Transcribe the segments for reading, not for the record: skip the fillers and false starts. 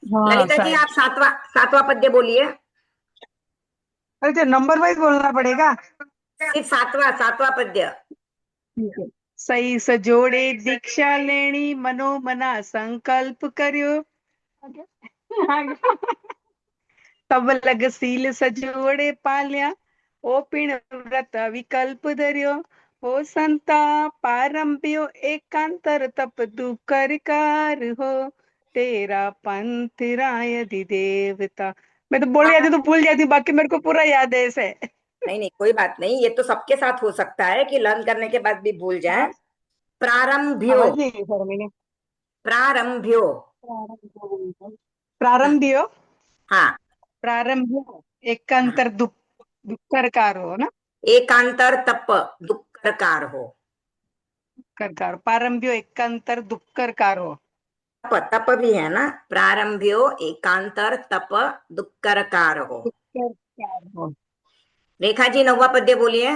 हाँ ललिता जी, शायद। आप सातवां सातवां पद्य बोलिए। अच्छा, नंबर वाइज बोलना पड़ेगा। सिर्फ सातवां सातवां पद्य। ठीक है। सही सजोड़े दीक्षा लेनी, मनोमना संकल्प करियो। आगे। आगे। तब लग सील सजोड़े पालिया, ओ पिण व्रत विकल्प धरियो। हो संता पारंपियो एकांतर तप दुकर कार हो, तेरा पंथ राय देवता। मैं तो बोल जाती तो भूल जाती, बाकी मेरे को पूरा याद है ऐसे। नहीं नहीं, कोई बात नहीं, ये तो सबके साथ हो सकता है कि लर्न करने के बाद भी भूल जाए। हाँ, प्रारंभ्यो। समझ नहीं सर मैंने। प्रारंभ्यो। प्रारंभियो। हाँ। प्रारंभियो हाँ। एकांतर दुक्कर कार हो ना। एकांतर तप दुक्करकार हो। करकार प्रारंभियो एकांतर दुक्कर कार हो। तप तप भी है ना, प्रारंभ्यो एकांतर तप दुक्करकार हो। दुक्कर कार हो। रेखा जी, नौवा पद्य बोलिए।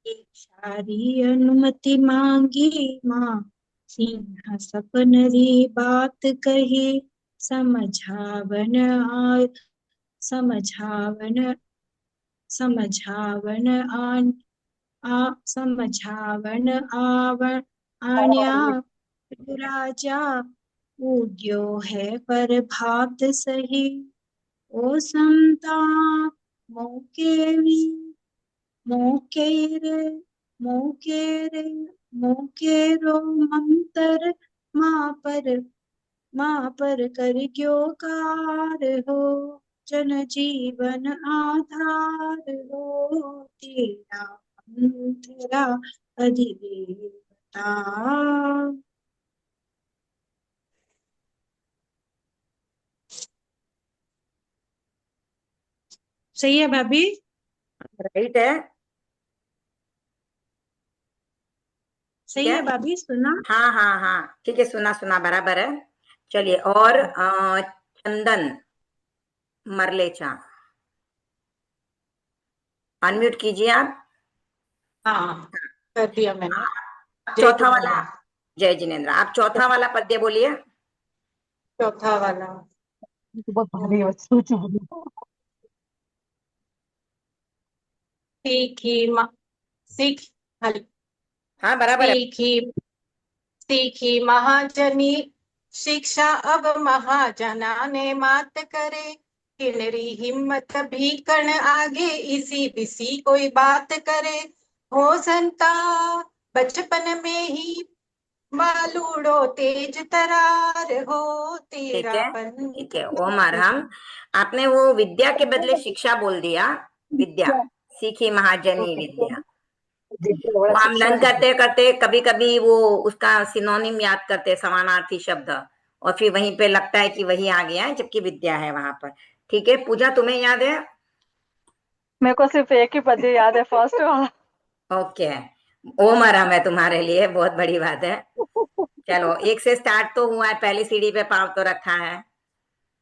एक सारी अनुमति मांगी माँ, सिंह सपन री बात कही। समझावन आ समझावन समझावन आन समझावन आवन आन्या राजा। पूज्यो है पर भात सही। ओ समता मोके मोकेरे मोकेरे मोकेरो मंतर माँ पर कर क्यों कार हो। जन जीवन आधार हो, तेरा अंतरा अधिदेवता। सही है भाभी। राइट है। ठीक सही है। है भाभी, सुना। हाँ हाँ हाँ, ठीक है, सुना सुना, बराबर है। चलिए, और चंदन मरलेचा, अनम्यूट कीजिए आप। हाँ, कर दिया मैंने। आप जय चौथा वाला। जिनेन्द्र। जय जिनेन्द्र, आप चौथा वाला पद्य बोलिए। चौथा वाला। ये तो बहुत भारी है, सोचो बोलो। सीखी मा सीख हल हाँ, बराबर है। सीखी सीखी महाजनी शिक्षा, अब महाजना ने मात करे। किनरी हिम्मत भी कण आगे, इसी बिसी कोई बात करे। हो संता बचपन में ही मालूड़ो तेज तरार हो, ठीक तेरा है। ठीक पंथ। है, ओम अरहम। आपने वो विद्या के बदले शिक्षा बोल दिया। विद्या, सीखी महाजनी विद्या। बड़ा वो हम शिक्षा लर्न है। करते करते कभी कभी वो उसका सिनोनिम याद करते, समानार्थी शब्द, और फिर वहीं पे लगता है कि वही आ गया है, जबकि विद्या है वहां पर। ठीक है, पूजा तुम्हें याद है? मेरे को सिर्फ एक ही पद्य याद है, फर्स्ट वाला। ओके। ओम आराम है तुम्हारे लिए, बहुत बड़ी बात है। चलो, एक से स्टार्ट तो हुआ है, पहली सीढ़ी पे पांव तो रखा है।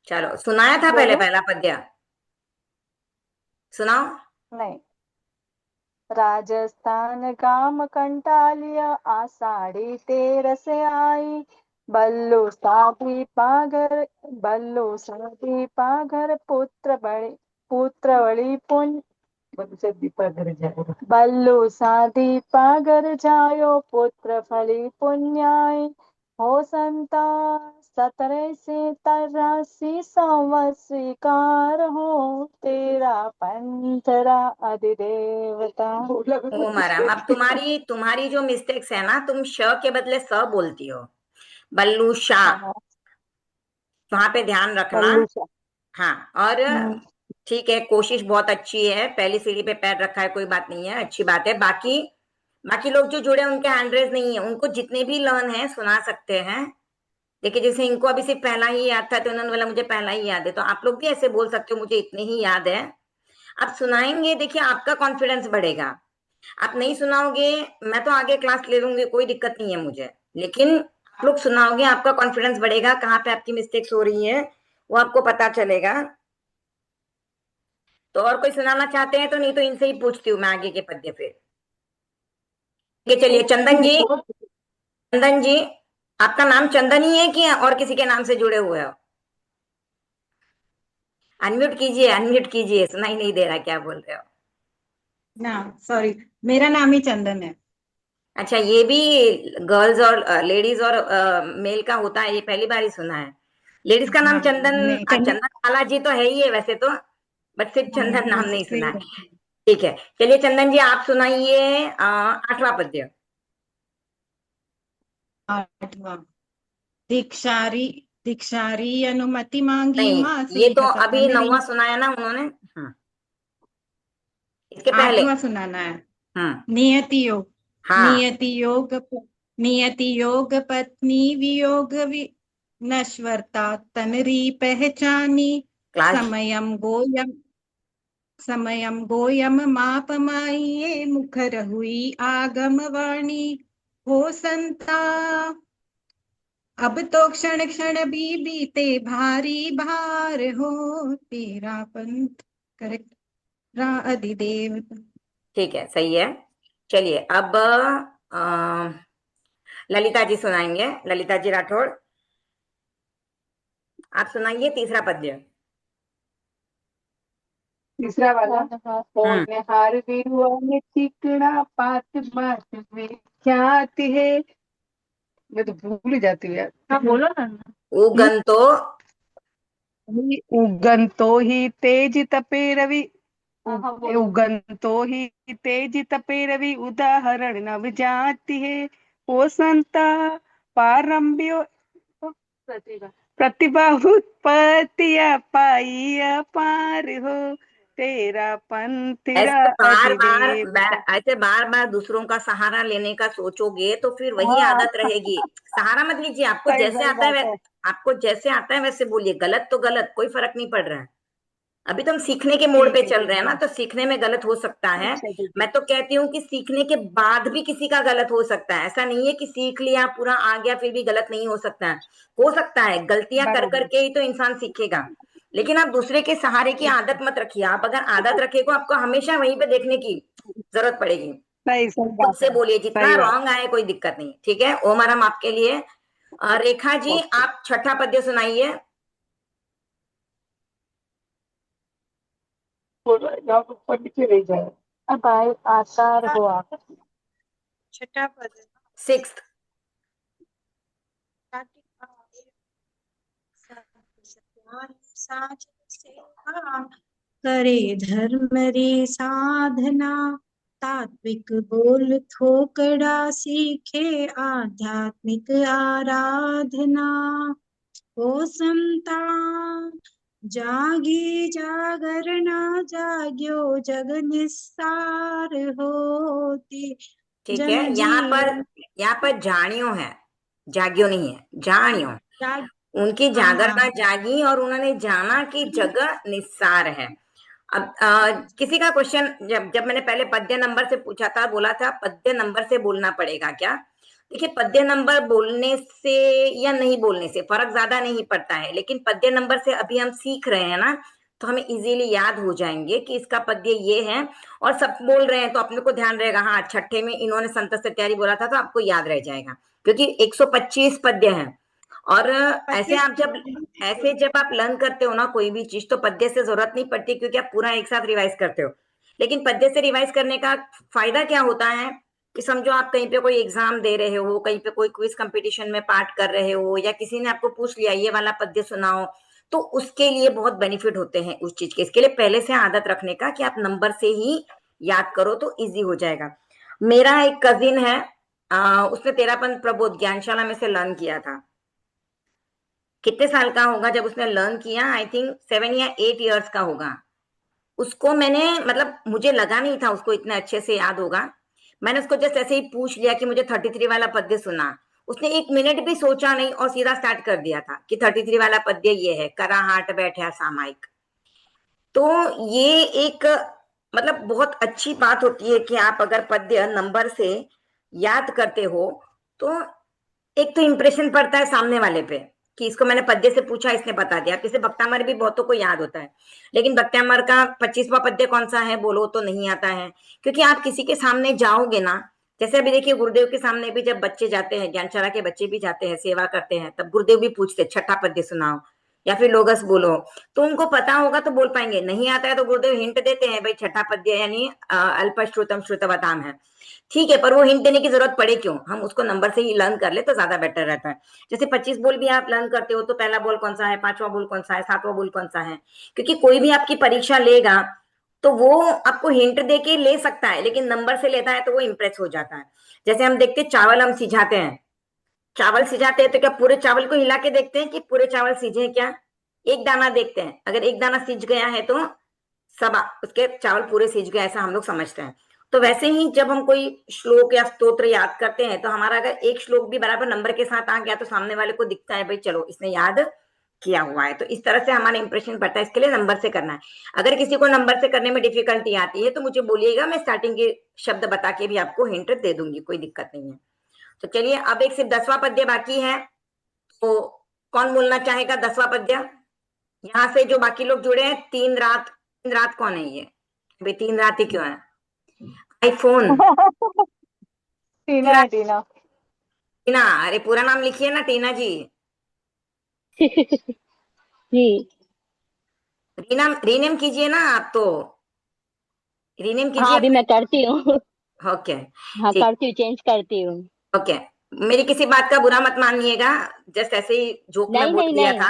चलो, सुनाया था पहले बोलो। पहला पद्य? सुनाओ। नहीं। राजस्थान गाम कंटालिया, आषाढ़ी तेर से आई। बल्लू साधी पाघर, पुत्र बड़ी पुन बल्लू साधी पाघर जायो, पुत्र फली पुण्याई। हो संता 1783 हो, तेरा पंथरा अधिदेवता। ओम आराम। अब तुम्हारी तुम्हारी जो मिस्टेक्स है ना, तुम श के बदले स बोलती हो। बल्लू शाह, हाँ, वहां पे ध्यान रखना। बल्लू सा। हाँ। और हम्म, ठीक है, कोशिश बहुत अच्छी है, पहली सीढ़ी पे पैर रखा है, कोई बात नहीं है, अच्छी बात है। बाकी बाकी लोग जो जुड़े हैं, उनके हैंड रेज नहीं है, उनको जितने भी लर्न है सुना सकते हैं। देखिए, जैसे इनको अभी सिर्फ पहला ही याद था, तो उन्होंने बोला मुझे पहला ही याद है, तो आप लोग भी ऐसे बोल सकते हो, मुझे इतने ही याद है। आप सुनाएंगे, देखिए आपका कॉन्फिडेंस बढ़ेगा। आप नहीं सुनाओगे, मैं तो आगे क्लास ले लूंगी, कोई दिक्कत नहीं है मुझे, लेकिन आप लोग सुनाओगे, आपका कॉन्फिडेंस बढ़ेगा, कहाँ पे आपकी मिस्टेक्स हो रही है वो आपको पता चलेगा। तो और कोई सुनाना चाहते हैं तो, नहीं तो इनसे ही पूछती हूँ मैं आगे के पद्य फिर। ठीक है, चलिए चंदन जी, चंदन जी, आपका नाम चंदन ही है कि और किसी के नाम से जुड़े हुए हो? अनम्यूट कीजिए, सुनाई नहीं दे रहा क्या बोल रहे हो। ना, सॉरी, मेरा नाम ही चंदन है। अच्छा, ये भी गर्ल्स और लेडीज और मेल का होता है, ये पहली बार ही सुना है। लेडीज का नाम हाँ, चंदन, नहीं, चंदन। चंदन बाला जी तो है ही है वैसे तो, बट सिर्फ चंदन नाम नहीं सुना है। हाँ, ठीक है, चलिए चंदन जी आप सुनाइए 8वां पद्य। आठवां। दीक्षारी दीक्षारी अनुमति मांगी नहीं, माँ ये तो सिद्ध अभी कथन री। 9वां सुनाया ना उन्होंने। इसके पहले। 8वां सुनाना है। हम्म। नियति योग। हाँ। नियति योग। नियति योग पत्नी वियोग नश्वरता तनरी पहचानी। क्लास। समयम गोयम समयम गोयम माप माइये मुखर हुई आगम वाणी। हो संता अब तो क्षण क्षण भी बीते भारी भार हो तेरा पंथ। करेक्ट। रा अधिदेव। ठीक है, सही है। चलिए अब ललिता जी सुनाएंगे, ललिता जी राठौड़, आप सुनाइए तीसरा पद्य। तीसरा वाला। हम्म। होनहार बिरुआ में चिकना पात बात में ख्याति है। मैं तो भूल ही जाती हूँ यार। हाँ बोलो ना। उगन तो। उगन तो ही तेज तपे रवि। उगन तो ही तेज तपे रवि उदाहरण नव जाति है। ओ संता पारंब्यो प्रतिभा उत्पत्तिया पाई अपार हो तेरा पंथ अधिदेव। ऐसे बार बार दूसरों का सहारा लेने का सोचोगे तो फिर वही हाँ आदत रहेगी। सहारा मत लीजिए, आपको सही जैसे सही आता है बात है। आपको जैसे आता है वैसे बोलिए, गलत तो गलत, कोई फर्क नहीं पड़ रहा है। अभी तो हम सीखने के मोड़ पे चल रहे हैं ठीक ना, है। तो सीखने में गलत हो सकता है। अच्छा ठीक है। मैं तो कहती हूँ कि सीखने के बाद भी किसी का गलत हो सकता है, ऐसा नहीं है कि सीख लिया पूरा आ गया फिर भी गलत नहीं हो सकता है। हो सकता है, गलतियां कर बराबर। करके ही तो इंसान सीखेगा। लेकिन आप दूसरे के सहारे की आदत मत रखिए, आप अगर आदत रखेगा आपको हमेशा वहीं पे देखने की जरूरत पड़ेगी। सही सही खुद बात से है। बोलिए, जितना सही बात। रॉन्ग आए कोई दिक्कत नहीं, ठीक है। ओमर हम आपके लिए। रेखा जी ओके। आप छठा पद्य सुनाइए। यहाँ पर ऊपर नीचे नहीं जाए। अब आए आकार हो आप। छठा पद। 6th। साच सेवा करे धर्म री साधना। तात्विक बोल थोकड़ा सीखे आध्यात्मिक आराधना। ओ समता जागी जागरणा जाग्यो जग निस्सार होती। ठीक है, जन जीवन यहाँ पर जानियो है, जागियो नहीं है, जानियो। जाग। उनकी हाँ जागरणा हाँ। जागी और उन्होंने जाना कि जगह निस्सार है। अब किसी का क्वेश्चन, जब जब मैंने पहले पद्य नंबर से पूछा था, बोला था पद्य नंबर से बोलना पड़ेगा क्या। देखिए, पद्य नंबर बोलने से या नहीं बोलने से फर्क ज्यादा नहीं पड़ता है, लेकिन पद्य नंबर से अभी हम सीख रहे हैं ना, तो हमें इजीली याद हो जाएंगे कि इसका पद्य ये है। और सब बोल रहे हैं तो अपने को ध्यान रहेगा, हाँ छठे में इन्होंने संत सत्यारी बोला था, तो आपको याद रह जाएगा, क्योंकि 125 पद्य हैं। और ऐसे जब आप लर्न करते हो ना कोई भी चीज, तो पद्य से जरूरत नहीं पड़ती, क्योंकि आप पूरा एक साथ रिवाइज करते हो। लेकिन पद्य से रिवाइज करने का फायदा क्या होता है कि समझो आप कहीं पे कोई एग्जाम दे रहे हो, कहीं पे कोई क्विज कंपटीशन में पार्ट कर रहे हो, या किसी ने आपको पूछ लिया ये वाला पद्य सुनाओ, तो उसके लिए बहुत बेनिफिट होते हैं उस चीज के। इसके लिए पहले से आदत रखने का कि आप नंबर से ही याद करो तो इजी हो जाएगा। मेरा एक कजिन है, उसने तेरापंथ प्रबोध ज्ञानशाला में से लर्न किया था। कितने साल का होगा जब उसने लर्न किया, आई थिंक 7 या 8 इयर्स का होगा। उसको मैंने, मतलब मुझे लगा नहीं था उसको इतने अच्छे से याद होगा। मैंने उसको जस्ट ऐसे ही पूछ लिया कि मुझे 33 वाला पद्य सुना। उसने 1 मिनट भी सोचा नहीं और सीधा स्टार्ट कर दिया था कि 33 वाला पद्य ये है, करा हाट बैठा सामायिक। तो ये एक, मतलब बहुत अच्छी बात होती है कि आप अगर पद्य नंबर से याद करते हो, तो एक तो इंप्रेशन पड़ता है सामने वाले पे कि इसको मैंने पद्य से पूछा, इसने बता दिया। जैसे भक्तामर भी बहुतों को याद होता है, लेकिन भक्तामर का 25वां पद्य कौन सा है बोलो तो नहीं आता है, क्योंकि आप किसी के सामने जाओगे ना, जैसे अभी देखिए गुरुदेव के सामने भी जब बच्चे जाते हैं, ज्ञानशाला के बच्चे भी जाते हैं, सेवा करते हैं, तब गुरुदेव भी पूछते छठा पद्य सुनाओ या फिर लोगस बोलो, तो उनको पता होगा तो बोल पाएंगे, नहीं आता है तो गुरुदेव हिंट देते हैं, भाई छठा पद्य यानी अल्प श्रुतम श्रुतवताम है, ठीक है, पर वो हिंट देने की जरूरत पड़े क्यों, हम उसको नंबर से ही लर्न कर ले तो ज्यादा बेटर रहता है। जैसे 25 बोल भी आप लर्न करते हो तो पहला बोल कौन सा है, पांचवा बोल कौन सा है, सातवां बोल कौन सा है, क्योंकि कोई भी आपकी परीक्षा लेगा तो वो आपको हिंट दे के ले सकता है, लेकिन नंबर से लेता है तो वो इंप्रेस हो जाता है। जैसे हम देखते चावल हम सिझाते हैं, चावल सिझाते हैं तो क्या पूरे चावल को हिला के देखते हैं कि पूरे चावल सीझे क्या, एक दाना देखते हैं, अगर एक दाना सीझ गया है तो सब उसके चावल पूरे सीझ गए, ऐसा हम लोग समझते हैं। तो वैसे ही जब हम कोई श्लोक या स्तोत्र याद करते हैं तो हमारा अगर एक श्लोक भी बराबर नंबर के साथ आ गया तो सामने वाले को दिखता है भाई चलो इसने याद किया हुआ है, तो इस तरह से हमारा इंप्रेशन पड़ता है। इसके लिए नंबर से करना है। अगर किसी को नंबर से करने में डिफिकल्टी आती है तो मुझे बोलिएगा, मैं स्टार्टिंग के शब्द बता के भी आपको हिंट दे दूंगी, कोई दिक्कत नहीं है। तो चलिए अब एक सिर्फ 10वां पद्य बाकी है, तो कौन बोलना चाहेगा 10वां पद्य? यहाँ से जो बाकी लोग जुड़े हैं, तीन रात कौन है ये? भाई तीन रात ही क्यों है? आईफोन टीना है, टीना। टीना, अरे पूरा नाम लिखिए ना टीना जी। जी। रीनेम कीजिए ना आप, तो रीनेम हाँ कीजिए। अभी मैं करती हूँ। ओके हाँ ठीक, करती हूँ, चेंज करती हूँ। ओके। मेरी किसी बात का बुरा मत मानिएगा, जस्ट ऐसे ही जोक में नहीं बोल नहीं दिया नहीं, था।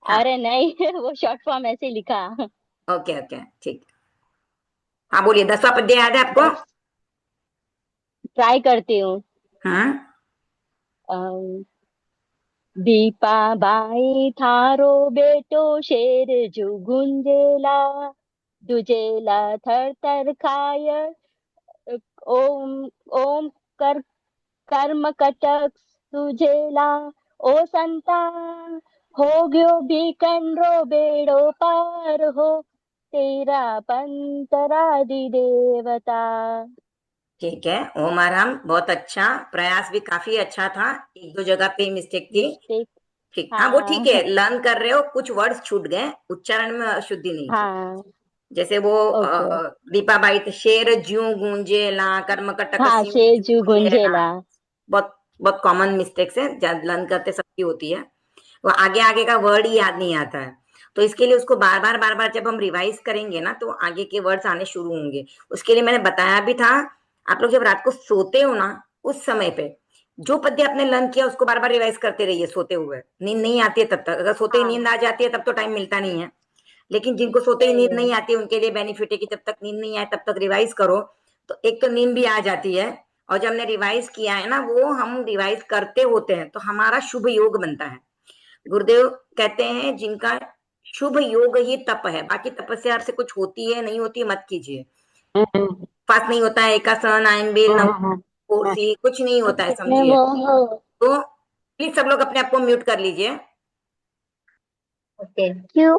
हाँ अरे नहीं वो शॉर्ट फॉर्म ऐसे ही लिखा। ओके ओके ठीक। हाँ बोलिए, 10वां पद्य याद है आपको? ट्राई करती हूँ। हाँ अम, दीपा बाई थारो बेटो शेर जो गुंजेला, दुजेला थर थर खाय, ओम ओम कर कर्म कटक सुझेला, ओ संता हो गयो बीकन रो बेड़ो पार हो, तेरा पंतरादि देवता। ठीक है, ओम आराम, बहुत अच्छा प्रयास, भी काफी अच्छा था, एक दो जगह पे मिस्टेक थी। मिस्टेक। ठीक, हाँ वो ठीक है, हाँ लर्न कर रहे हो, कुछ वर्ड्स छूट गए, उच्चारण में अशुद्धि नहीं थी। हाँ। जैसे वो ओके। दीपाबाई थे, शेर ज्यों गूंजेला, कर्म कटक हाँ स्यों शेजू ज्यों गूंजेला, गुंजेला। बहुत बहुत कॉमन मिस्टेक्स है, जब लर्न करते सबकी होती है। वो आगे आगे का वर्ड ही याद नहीं आता है, तो इसके लिए उसको बार बार जब हम रिवाइज करेंगे ना तो आगे के वर्ड्स आने शुरू होंगे। उसके लिए मैंने बताया भी था, आप लोग जब रात को सोते हो ना, उस समय पे जो पद्य आपने लर्न किया उसको बार बार रिवाइज करते रहिए, सोते हुए, नींद नहीं आती है तब तक, अगर सोते ही हाँ नींद आ जाती है तब तो टाइम मिलता नहीं है, लेकिन जिनको सोते ही सही नींद है। नहीं आती है उनके लिए बेनिफिट है कि जब तक नींद नहीं आए तब तक रिवाइज करो, तो एक तो नींद भी आ जाती है, और जब हमने रिवाइज किया है ना, वो हम रिवाइज करते होते हैं तो हमारा शुभ योग बनता है। गुरुदेव कहते हैं जिनका शुभ योग ही तप है, बाकी तपस्या से कुछ होती है नहीं होती है मत कीजिए, फास्ट नहीं होता है, एकासन आयन कोर्सी कुछ नहीं होता है, अपने समझिए। वो तो प्लीज सब लोग अपने आप को म्यूट कर लीजिए। ओके क्यों।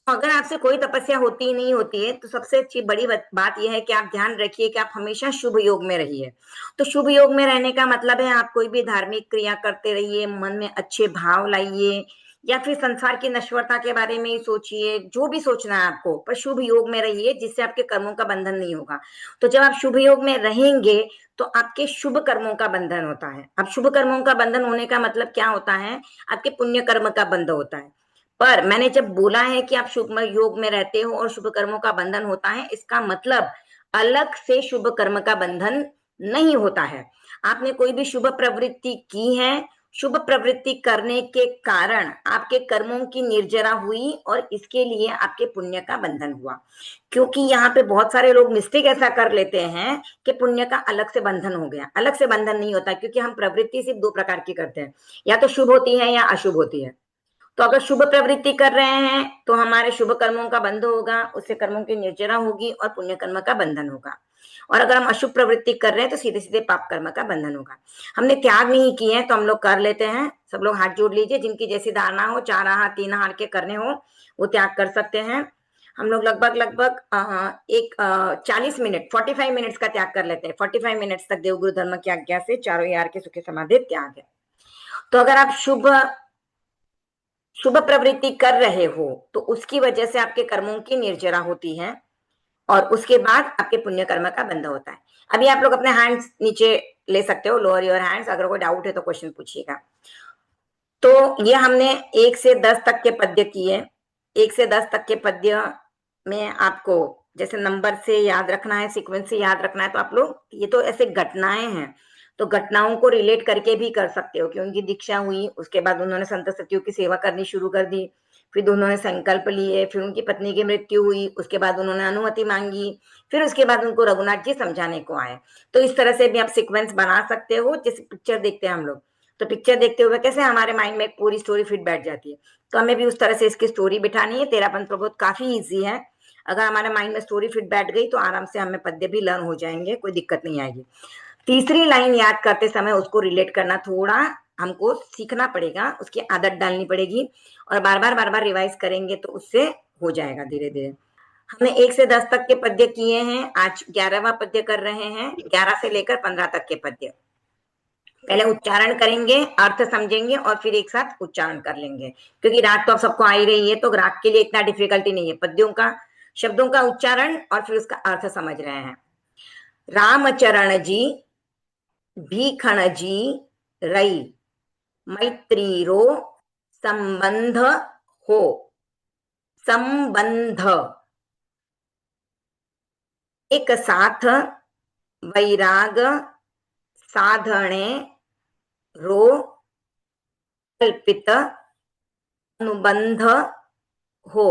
अगर आपसे कोई तपस्या होती ही नहीं होती है तो सबसे अच्छी बड़ी बात यह है कि आप ध्यान रखिए कि आप हमेशा शुभ योग में रहिए। तो शुभ योग में रहने का मतलब है आप कोई भी धार्मिक क्रिया करते रहिए, मन में अच्छे भाव लाइए, या फिर संसार की नश्वरता के बारे में ही सोचिए, जो भी सोचना है आपको, पर शुभ योग में रहिए जिससे आपके कर्मों का बंधन नहीं होगा। तो जब आप शुभ योग में रहेंगे तो आपके शुभ कर्मों का बंधन होता है। अब शुभ कर्मों का बंधन होने का मतलब क्या होता है? आपके पुण्य कर्म का बंध होता है। पर मैंने जब बोला है कि आप शुभ योग में रहते हो और शुभ कर्मों का बंधन होता है, इसका मतलब अलग से शुभ कर्म का बंधन नहीं होता है। आपने कोई भी शुभ प्रवृत्ति की है, शुभ प्रवृत्ति करने के कारण आपके कर्मों की निर्जरा हुई और इसके लिए आपके पुण्य का बंधन हुआ। क्योंकि यहाँ पे बहुत सारे लोग मिस्टेक ऐसा कर लेते हैं कि पुण्य का अलग से बंधन हो गया। अलग से बंधन नहीं होता, क्योंकि हम प्रवृत्ति सिर्फ दो प्रकार की करते हैं, या तो शुभ होती है या अशुभ होती है। तो अगर शुभ प्रवृत्ति कर रहे हैं तो हमारे शुभ कर्मों का बंध होगा, उससे कर्मों की निर्जरा होगी और पुण्य कर्म का बंधन होगा। और अगर हम अशुभ प्रवृत्ति कर रहे हैं तो सीधे सीधे पाप कर्म का बंधन होगा। हमने त्याग नहीं किए हैं तो हम लोग कर लेते हैं। सब लोग हाथ जोड़ लीजिए, जिनकी जैसी धारणा हो, 4 आहार 3 आहार के करने हो वो त्याग कर सकते हैं। हम लोग लगभग 40 मिनट 45 मिनट्स का त्याग कर लेते हैं। 45 मिनट्स तक देवगुरु धर्म की आज्ञा से चारों यार के सुखे समाधि त्याग है। तो अगर आप शुभ प्रवृत्ति कर रहे हो तो उसकी वजह से आपके कर्मों की निर्जरा होती है और उसके बाद आपके पुण्य कर्म का बंध होता है। अभी आप लोग अपने हैंड्स नीचे ले सकते हो, लोअर योर हैंड्स, अगर कोई डाउट है तो क्वेश्चन पूछिएगा। तो ये हमने 1 से 10 तक के पद्य किए। 1 से 10 तक के पद्य में आपको जैसे नंबर से याद रखना है, सीक्वेंस से याद रखना है, तो आप लोग, ये तो ऐसे घटनाएं हैं, तो घटनाओं को रिलेट करके भी कर सकते हो कि उनकी दीक्षा हुई, उसके बाद उन्होंने संत सतियों की सेवा करनी शुरू कर दी, फिर उन्होंने संकल्प लिए, फिर उनकी पत्नी की मृत्यु हुई, उसके बाद उन्होंने अनुमति मांगी, फिर उसके बाद उनको रघुनाथ जी समझाने को आए। तो इस तरह से भी आप सीक्वेंस बना सकते हो। जैसे पिक्चर देखते हैं हम लोग, तो पिक्चर देखते हुए कैसे हमारे माइंड में एक पूरी स्टोरी फिट बैठ जाती है, तो हमें भी उस तरह से इसकी स्टोरी बिठानी है। 13 प्रबोध काफी इजी है, अगर हमारे माइंड में स्टोरी फिट बैठ गई तो आराम से हमें पद्य भी लर्न हो जाएंगे, कोई दिक्कत नहीं आएगी। तीसरी लाइन याद करते समय उसको रिलेट करना थोड़ा हमको सीखना पड़ेगा, उसकी आदत डालनी पड़ेगी, और बार बार रिवाइज करेंगे तो उससे हो जाएगा धीरे धीरे। हमने 1 से 10 तक के पद्य किए हैं, आज 11वां पद्य कर रहे हैं, 11 से लेकर 15 तक के पद्य। पहले उच्चारण करेंगे, अर्थ समझेंगे और फिर एक साथ उच्चारण कर लेंगे, क्योंकि राग तो आप सबको आ ही रही है, तो राग के लिए इतना डिफिकल्टी नहीं है। पद्यों का, शब्दों का उच्चारण और फिर उसका अर्थ समझ रहे हैं। रामचरण जी भीखण जी रई मैत्री रो संबंध हो। संबंध एक साथ वैराग साधने रो कल्पित अनुबंध हो।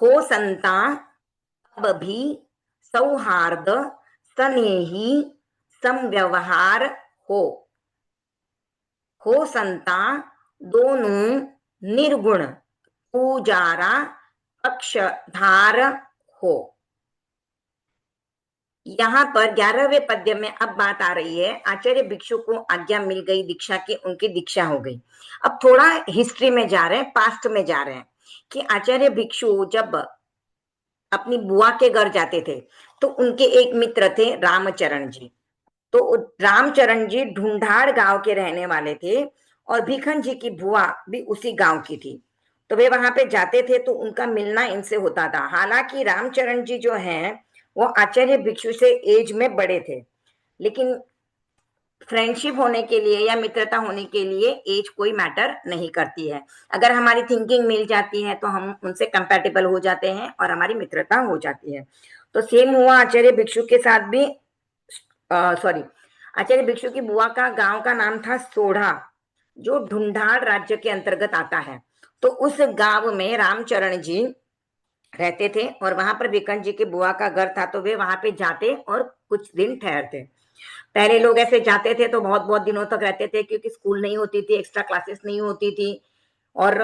हो संता अब भी सौहार्द स्नेही समव्यवहार हो। हो संता दोनों निर्गुण पूजारा पक्षधार हो। यहाँ पर 11वें पद्य में अब बात आ रही है, आचार्य भिक्षु को आज्ञा मिल गई दीक्षा की, उनकी दीक्षा हो गई। अब थोड़ा हिस्ट्री में जा रहे हैं, पास्ट में जा रहे हैं कि आचार्य भिक्षु जब अपनी बुआ के घर जाते थे तो उनके एक मित्र थे रामचरण जी। तो रामचरण जी ढूंढाड़ गांव के रहने वाले थे और भीखन जी की बुआ भी उसी गांव की थी। तो वे वहां पे जाते थे तो उनका मिलना इनसे होता था। हालांकि रामचरण जी जो हैं वो आचार्य भिक्षु से एज में बड़े थे, लेकिन फ्रेंडशिप होने के लिए या मित्रता होने के लिए एज कोई मैटर नहीं करती है। अगर हमारी थिंकिंग मिल जाती है तो हम उनसे कंपैटिबल हो जाते हैं और हमारी मित्रता हो जाती है। तो सेम हुआ आचार्य भिक्षु के साथ भी। सॉरी, आचार्य भिक्षु की बुआ का गांव का नाम था सोढ़ा, जो ढूंढाड़ राज्य के अंतर्गत आता है। तो उस गांव में रामचरण जी रहते थे और वहां पर भिखन जी की बुआ का घर था, तो वे वहां पे जाते और कुछ दिन ठहरते। पहले लोग ऐसे जाते थे तो बहुत बहुत दिनों तक रहते थे, क्योंकि स्कूल नहीं होती थी, एक्स्ट्रा क्लासेस नहीं होती थी, और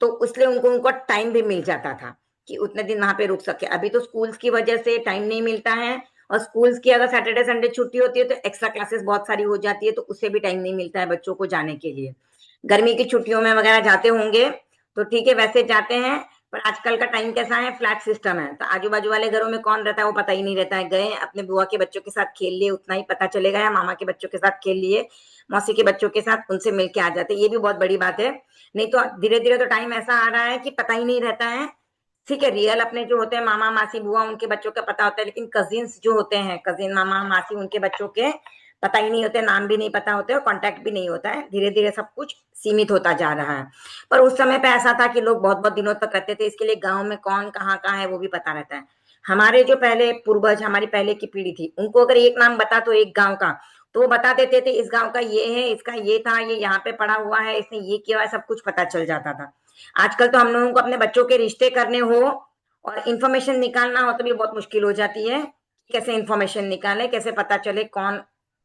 तो इसलिए उनको टाइम भी मिल जाता था कि उतने दिन वहां पे रुक सके। अभी तो स्कूल्स की वजह से टाइम नहीं मिलता है, और स्कूल्स की अगर सैटरडे संडे छुट्टी होती है तो एक्स्ट्रा क्लासेस बहुत सारी हो जाती है, तो उससे भी टाइम नहीं मिलता है बच्चों को जाने के लिए। गर्मी की छुट्टियों में वगैरह जाते होंगे तो ठीक है, वैसे जाते हैं। पर आजकल का टाइम कैसा है, फ्लैट सिस्टम है, तो आजू बाजू वाले घरों में कौन रहता है वो पता ही नहीं रहता है। गए अपने बुआ के बच्चों के साथ खेल लिए, उतना ही पता चलेगा, या मामा के बच्चों के साथ खेल लिए, मौसी के बच्चों के साथ, उनसे मिलके आ जाते। ये भी बहुत बड़ी बात है। नहीं तो धीरे धीरे तो टाइम ऐसा आ रहा है कि पता ही नहीं रहता है। ठीक है, रियल अपने जो होते हैं मामा मासी बुआ, उनके बच्चों का पता होता है, लेकिन कजिन्स जो होते हैं, कजिन मामा मासी, उनके बच्चों के पता ही नहीं होते, नाम भी नहीं पता होते और कांटेक्ट भी नहीं होता है। धीरे धीरे सब कुछ सीमित होता जा रहा है। पर उस समय पे ऐसा था कि लोग बहुत बहुत दिनों तक रहते थे, इसके लिए गांव में कौन कहाँ का है वो भी पता रहता है। हमारे जो पहले पूर्वज, हमारी पहले की पीढ़ी थी, उनको अगर एक नाम बता तो एक गाँव का, तो वो बता देते थे इस गाँव का ये है, इसका ये था, ये यहाँ पे पड़ा हुआ है, इसने ये किया है, सब कुछ पता चल जाता था। आजकल तो हम लोगों को अपने बच्चों के रिश्ते करने हो और इन्फॉर्मेशन निकालना हो तो भी बहुत मुश्किल हो जाती है। कैसे इन्फॉर्मेशन निकाले, कैसे पता चले कौन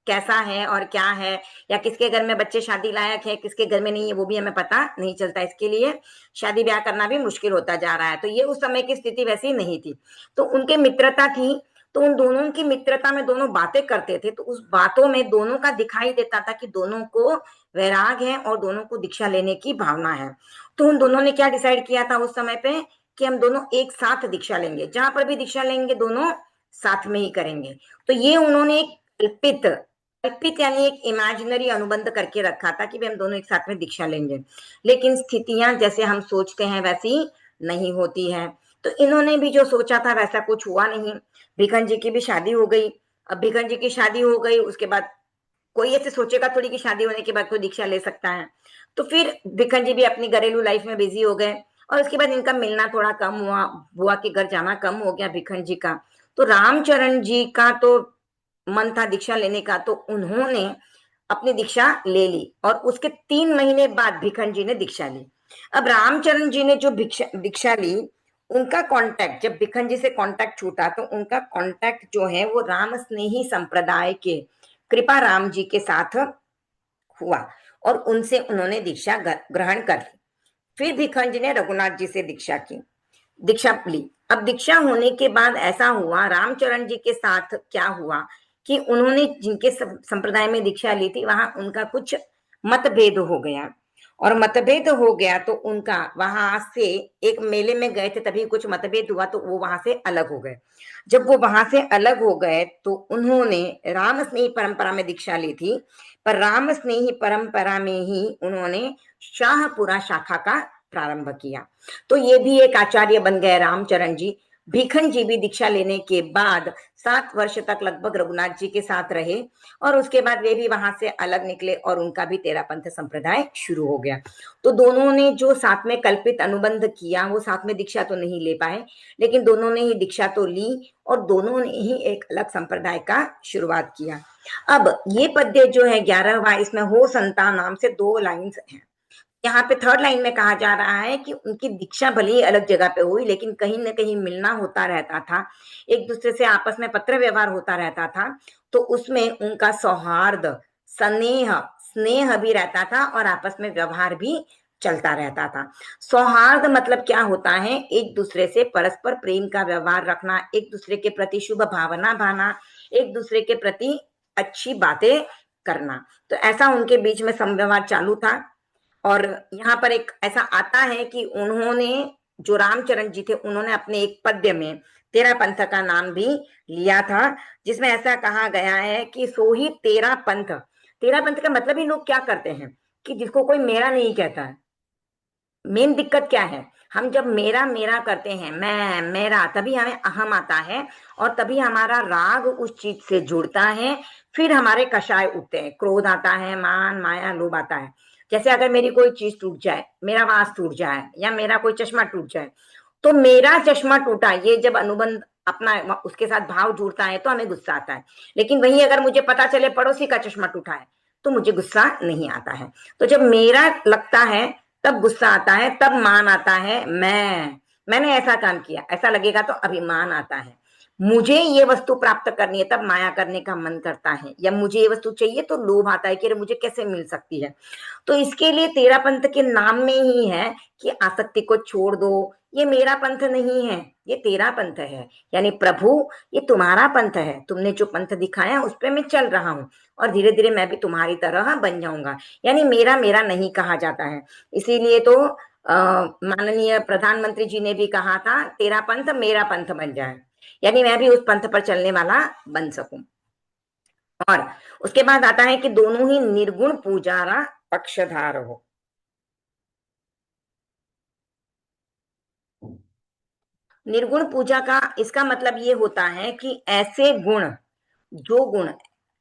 कैसा है और क्या है, या किसके घर में बच्चे शादी लायक है, किसके घर में नहीं है, वो भी हमें पता नहीं चलता। इसके लिए शादी ब्याह करना भी मुश्किल होता जा रहा है। तो ये उस समय की स्थिति वैसी नहीं थी। तो उनके मित्रता थी, तो उन दोनों की मित्रता में दोनों बातें करते थे, तो उस बातों में दोनों का दिखाई देता था कि दोनों को वैराग है और दोनों को दीक्षा लेने की भावना है। तो उन दोनों ने क्या डिसाइड किया था उस समय पे कि हम दोनों एक साथ दीक्षा लेंगे, जहां पर भी दीक्षा लेंगे दोनों साथ में ही करेंगे। तो ये उन्होंने एक कल्पित यानी एक इमेजिनरी अनुबंध करके रखा था कि हम दोनों एक साथ में दीक्षा लेंगे, लेकिन स्थितियां जैसे हम सोचते हैं वैसी नहीं होती है। तो इन्होंने भी जो सोचा था वैसा कुछ हुआ नहीं। भिखन जी की भी शादी हो गई। अब भिखन जी की शादी हो गई, उसके बाद कोई ऐसे सोचेगा थोड़ी कि शादी होने के बाद कोई दीक्षा ले सकता है। तो फिर भिखन जी भी अपनी घरेलू लाइफ में बिजी हो गए और उसके बाद इनका मिलना थोड़ा कम हुआ, बुआ के घर जाना कम हो गया भिखन जी का। तो रामचरण जी का तो मन था दीक्षा लेने का, तो उन्होंने अपनी दीक्षा ले ली और उसके 3 महीने बाद भिखन जी ने दीक्षा ली। अब रामचरण जी ने जो दीक्षा ली, उनका कांटेक्ट जब भिखन जी से कांटेक्ट छूटा तो उनका कांटेक्ट जो है वो राम स्नेही संप्रदाय के कृपा राम जी के साथ हुआ और उनसे उन्होंने दीक्षा ग्रहण कर ली। फिर भिखन जी ने रघुनाथ जी से दीक्षा ली। अब दीक्षा होने के बाद ऐसा हुआ, रामचरण जी के साथ क्या हुआ कि उन्होंने जिनके संप्रदाय में दीक्षा ली थी वहां उनका कुछ मतभेद हो गया, और मतभेद हो गया तो उनका वहां से एक मेले में गए थे तभी कुछ मतभेद हुआ तो वो वहां से अलग हो गए। जब वो वहां से अलग हो गए तो उन्होंने राम स्नेही परंपरा में दीक्षा ली थी, पर राम स्नेही परंपरा में ही उन्होंने शाहपुरा शाखा का प्रारंभ किया। तो ये भी एक आचार्य बन गए रामचरण जी। भिखन जी भी दीक्षा लेने के बाद 7 वर्ष तक लगभग रघुनाथ जी के साथ रहे और उसके बाद वे भी वहां से अलग निकले और उनका भी तेरा पंथ संप्रदाय शुरू हो गया। तो दोनों ने जो साथ में कल्पित अनुबंध किया वो साथ में दीक्षा तो नहीं ले पाए, लेकिन दोनों ने ही दीक्षा तो ली और दोनों ने ही एक अलग संप्रदाय का शुरुआत किया। अब ये पद्य जो है 11वां, इसमें हो संता नाम से 2 लाइन्स हैं। यहाँ पे 3rd लाइन में कहा जा रहा है कि उनकी दीक्षा भले ही अलग जगह पे हुई लेकिन कहीं ना कहीं मिलना होता रहता था, एक दूसरे से आपस में पत्र व्यवहार होता रहता था, तो उसमें उनका सौहार्द, स्नेह भी रहता था और आपस में व्यवहार भी चलता रहता था। सौहार्द मतलब क्या होता है? एक दूसरे से परस्पर प्रेम का व्यवहार रखना, एक दूसरे के प्रति शुभ भावना भाना, एक दूसरे के प्रति अच्छी बातें करना। तो ऐसा उनके बीच में समव्यवहार चालू था। और यहाँ पर एक ऐसा आता है कि उन्होंने जो रामचरण जी थे उन्होंने अपने एक पद्य में तेरा पंथ का नाम भी लिया था, जिसमें ऐसा कहा गया है कि सो ही तेरा पंथ। तेरा पंथ का मतलब ही लोग क्या करते हैं कि जिसको कोई मेरा नहीं कहता है। मेन दिक्कत क्या है, हम जब मेरा मेरा करते हैं, मैं मेरा, तभी हमें अहम आता है और तभी हमारा राग उस चीज से जुड़ता है, फिर हमारे कषाय उठते हैं, क्रोध आता है, मान माया लोभ आता है। जैसे अगर मेरी कोई चीज टूट जाए, मेरा वास टूट जाए या मेरा कोई चश्मा टूट जाए, तो मेरा चश्मा टूटा, ये जब अनुबंध अपना उसके साथ भाव जुड़ता है तो हमें गुस्सा आता है। लेकिन वही अगर मुझे पता चले पड़ोसी का चश्मा टूटा है तो मुझे गुस्सा नहीं आता है। तो जब मेरा लगता है तब गुस्सा आता है, तब मान आता है, मैंने ऐसा काम किया, ऐसा लगेगा तो अभिमान आता है। मुझे ये वस्तु प्राप्त करनी है तब माया करने का मन करता है, या मुझे ये वस्तु चाहिए तो लोभ आता है कि अरे मुझे कैसे मिल सकती है। तो इसके लिए तेरा पंथ के नाम में ही है कि आसक्ति को छोड़ दो, ये मेरा पंथ नहीं है, ये तेरा पंथ है। यानी प्रभु ये तुम्हारा पंथ है, तुमने जो पंथ दिखाया उस पर मैं चल रहा हूँ और धीरे धीरे मैं भी तुम्हारी तरह बन जाऊंगा। यानी मेरा मेरा नहीं कहा जाता है। इसीलिए तो माननीय प्रधानमंत्री जी ने भी कहा था तेरा पंथ मेरा पंथ बन जाए, यानी मैं भी उस पंथ पर चलने वाला बन सकूं। और उसके बाद आता है कि दोनों ही निर्गुण पूजारा पक्षधार हो। निर्गुण पूजा का इसका मतलब ये होता है कि ऐसे गुण, जो गुण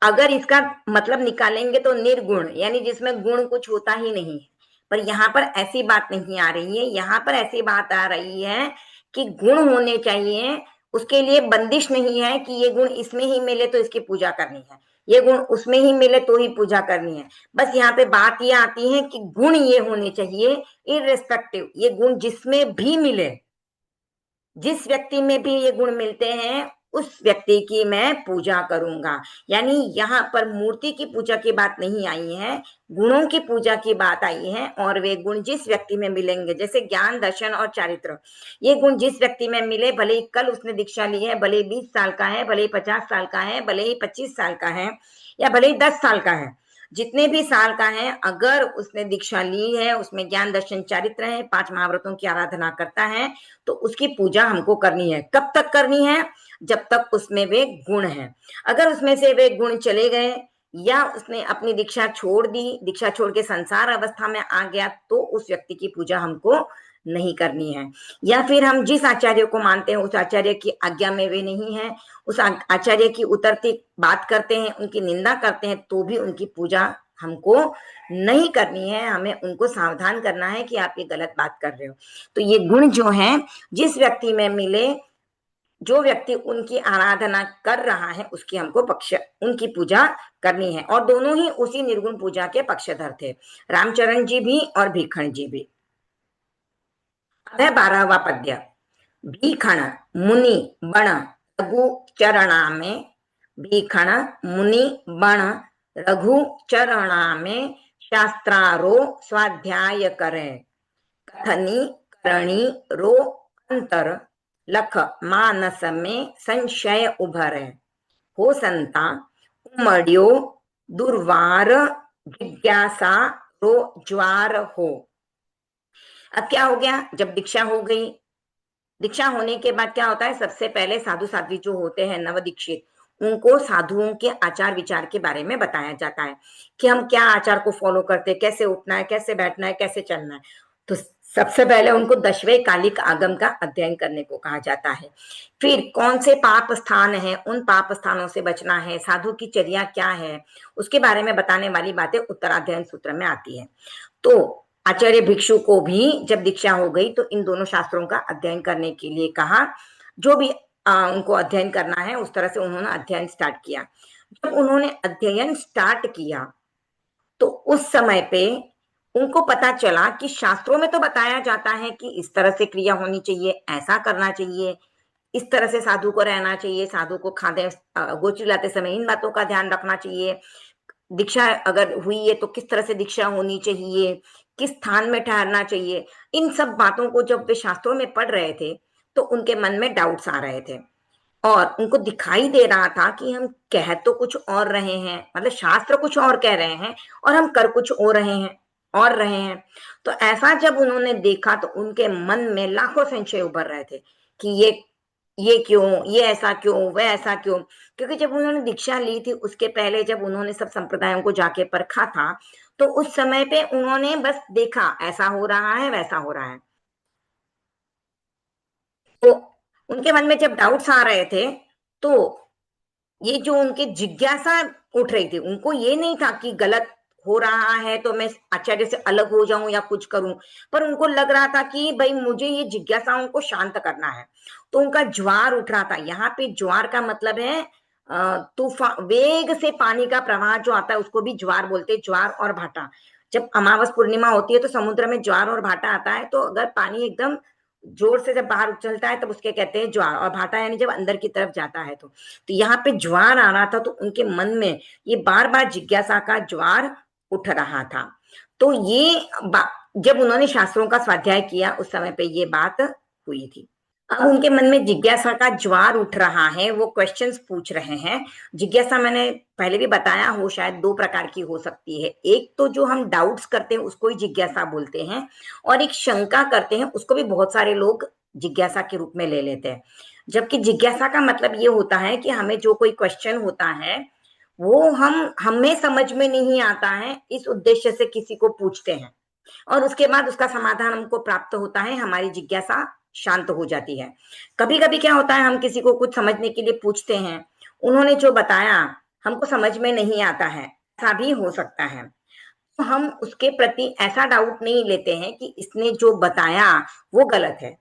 अगर इसका मतलब निकालेंगे तो निर्गुण यानी जिसमें गुण कुछ होता ही नहीं है, पर यहाँ पर ऐसी बात नहीं आ रही है। यहाँ पर ऐसी बात आ रही है कि गुण होने चाहिए, उसके लिए बंदिश नहीं है कि ये गुण इसमें ही मिले तो इसकी पूजा करनी है, ये गुण उसमें ही मिले तो ही पूजा करनी है। बस यहाँ पे बात ये आती है कि गुण ये होने चाहिए इररिस्पेक्टिव, ये गुण जिसमें भी मिले, जिस व्यक्ति में भी ये गुण मिलते हैं उस व्यक्ति की मैं पूजा करूंगा। यानी यहाँ पर मूर्ति की पूजा की बात नहीं आई है, गुणों की पूजा की बात आई है। और वे गुण जिस व्यक्ति में मिलेंगे, जैसे ज्ञान, दर्शन और चारित्र, ये गुण जिस व्यक्ति में मिले, भले ही कल उसने दीक्षा ली है, भले ही 20 साल का है, भले ही 50 साल का है, भले ही 25 साल का है, या भले ही 10 साल का है, जितने भी साल का है, अगर उसने दीक्षा ली है, उसमें ज्ञान, दर्शन, चारित्र है, 5 महाव्रतों की आराधना करता है, तो उसकी पूजा हमको करनी है। कब तक करनी है? जब तक उसमें वे गुण हैं। अगर उसमें से वे गुण चले गए या उसने अपनी दीक्षा छोड़ दी, दीक्षा छोड़ के संसार अवस्था में आ गया, तो उस व्यक्ति की पूजा हमको नहीं करनी है। या फिर हम जिस आचार्य को मानते हैं उस आचार्य की आज्ञा में वे नहीं है, उस आचार्य की उतरती बात करते हैं, उनकी निंदा करते हैं, तो भी उनकी पूजा हमको नहीं करनी है। हमें उनको सावधान करना है कि आप ये गलत बात कर रहे हो। तो ये गुण जो है जिस व्यक्ति में मिले, जो व्यक्ति उनकी आराधना कर रहा है, उसकी हमको उनकी पूजा करनी है। और दोनों ही उसी निर्गुण पूजा के पक्षधर थे, रामचरण जी भी और भीखण जी भी। 12वां पद्य। भीखण मुनि बण रघु चरणा में, भीखण मुनि बण रघु चरणा में, शास्त्रारो स्वाध्याय करे, कथनी करणी रो अंतर, लख मानस में संशय उभरे, हो संता उमड़ियो दुर्वार, जिज्ञासा रो ज्वार हो। अब क्या हो गया, जब दीक्षा हो गई, दीक्षा होने के बाद क्या होता है, सबसे पहले साधु साध्वी जो होते हैं नव दीक्षित, उनको साधुओं के आचार विचार के बारे में बताया जाता है कि हम क्या आचार को फॉलो करते हैं, कैसे उठना है, कैसे बैठना है, कैसे चलना है। तो सबसे पहले उनको 10वें कालिक आगम का अध्ययन करने को कहा जाता है। फिर कौन से पाप स्थान है, उन पाप स्थानों से बचना है, साधु की चर्या क्या है, उसके बारे में बताने वाली बातें उत्तराध्ययन सूत्र में आती है। तो आचार्य भिक्षु को भी जब दीक्षा हो गई तो इन दोनों शास्त्रों का अध्ययन करने के लिए कहा। जो भी उनको अध्ययन करना है उस तरह से उन्होंने अध्ययन स्टार्ट किया। जब उन्होंने अध्ययन स्टार्ट किया तो उस समय पे उनको पता चला कि शास्त्रों में तो बताया जाता है कि इस तरह से क्रिया होनी चाहिए, ऐसा करना चाहिए, इस तरह से साधु को रहना चाहिए, साधु को खाते गोचरी लाते समय इन बातों का ध्यान रखना चाहिए, दीक्षा अगर हुई है तो किस तरह से दीक्षा होनी चाहिए, किस स्थान में ठहरना चाहिए। इन सब बातों को जब वे शास्त्रों में पढ़ रहे थे तो उनके मन में डाउट्स आ रहे थे और उनको दिखाई दे रहा था कि हम कह तो कुछ और रहे हैं, मतलब शास्त्र कुछ और कह रहे हैं और हम कर कुछ और रहे हैं। तो ऐसा जब उन्होंने देखा तो उनके मन में लाखों संशय उभर रहे थे कि ये क्यों, ये ऐसा क्यों, वह ऐसा क्यों। क्योंकि जब उन्होंने दीक्षा ली थी उसके पहले जब उन्होंने सब संप्रदायों को जाके परखा था तो उस समय पे उन्होंने बस देखा ऐसा हो रहा है, वैसा हो रहा है। तो उनके मन में जब डाउट्स आ रहे थे तो ये जो उनकी जिज्ञासा उठ रही थी, उनको ये नहीं था कि गलत हो रहा है तो मैं आचार्य से अलग हो जाऊं या कुछ करूं, पर उनको लग रहा था कि भाई मुझे ये जिज्ञासाओं को शांत करना है। तो उनका ज्वार उठ रहा था। यहाँ पे ज्वार का मतलब है तूफान, वेग से पानी का प्रवाह जो आता है उसको भी ज्वार बोलते हैं, ज्वार और भाटा। जब अमावस पूर्णिमा होती है तो समुद्र में ज्वार और भाटा आता है, तो अगर पानी एकदम जोर से जब बाहर उछलता है तब उसके कहते हैं ज्वार, और भाटा यानी जब अंदर की तरफ जाता है। तो यहाँ पे ज्वार आ रहा था तो उनके मन में ये बार बार जिज्ञासा का ज्वार उठ रहा था। तो ये जब उन्होंने शास्त्रों का स्वाध्याय किया उस समय पे ये बात हुई थी। अब उनके मन में जिज्ञासा का ज्वार उठ रहा है, वो क्वेश्चंस पूछ रहे हैं। जिज्ञासा मैंने पहले भी बताया हो, शायद 2 प्रकार की हो सकती है। एक तो जो हम डाउट्स करते हैं उसको ही जिज्ञासा बोलते हैं, और एक शंका करते हैं उसको भी बहुत सारे लोग जिज्ञासा के रूप में ले लेते हैं। जबकि जिज्ञासा का मतलब ये होता है कि हमें जो कोई क्वेश्चन होता है वो हमें समझ में नहीं आता है, इस उद्देश्य से किसी को पूछते हैं और उसके बाद उसका समाधान हमको प्राप्त होता है, हमारी जिज्ञासा शांत हो जाती है। कभी कभी क्या होता है, हम किसी को कुछ समझने के लिए पूछते हैं, उन्होंने जो बताया हमको समझ में नहीं आता है, ऐसा भी हो सकता है। तो हम उसके प्रति ऐसा डाउट नहीं लेते हैं कि इसने जो बताया वो गलत है।